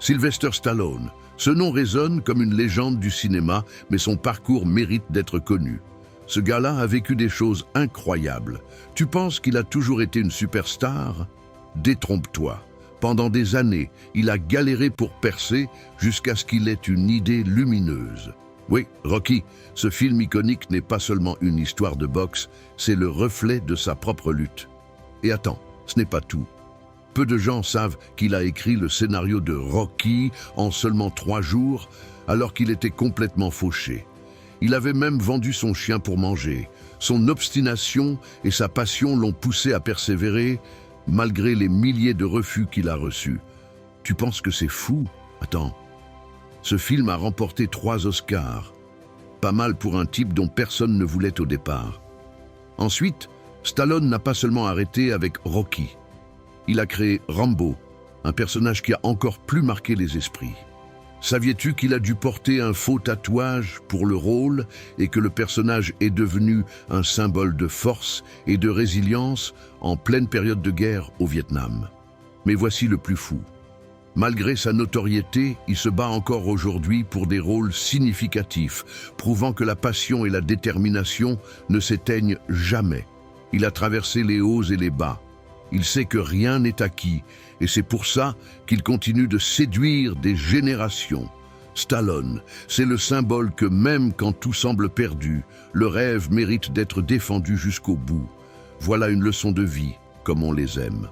Sylvester Stallone. Ce nom résonne comme une légende du cinéma, mais son parcours mérite d'être connu. Ce gars-là a vécu des choses incroyables. Tu penses qu'il a toujours été une superstar? Détrompe-toi. Pendant des années, il a galéré pour percer jusqu'à ce qu'il ait une idée lumineuse. Oui, Rocky, ce film iconique n'est pas seulement une histoire de boxe, c'est le reflet de sa propre lutte. Et attends, ce n'est pas tout. Peu de gens savent qu'il a écrit le scénario de Rocky en seulement 3 jours, alors qu'il était complètement fauché. Il avait même vendu son chien pour manger. Son obstination et sa passion l'ont poussé à persévérer, malgré les milliers de refus qu'il a reçus. Tu penses que c'est fou? Attends. Ce film a remporté 3 Oscars. Pas mal pour un type dont personne ne voulait au départ. Ensuite, Stallone n'a pas seulement arrêté avec Rocky. Il a créé Rambo, un personnage qui a encore plus marqué les esprits. Saviez-tu qu'il a dû porter un faux tatouage pour le rôle et que le personnage est devenu un symbole de force et de résilience en pleine période de guerre au Vietnam? Mais voici le plus fou. Malgré sa notoriété, il se bat encore aujourd'hui pour des rôles significatifs, prouvant que la passion et la détermination ne s'éteignent jamais. Il a traversé les hauts et les bas. Il sait que rien n'est acquis, et c'est pour ça qu'il continue de séduire des générations. Stallone, c'est le symbole que même quand tout semble perdu, le rêve mérite d'être défendu jusqu'au bout. Voilà une leçon de vie, comme on les aime.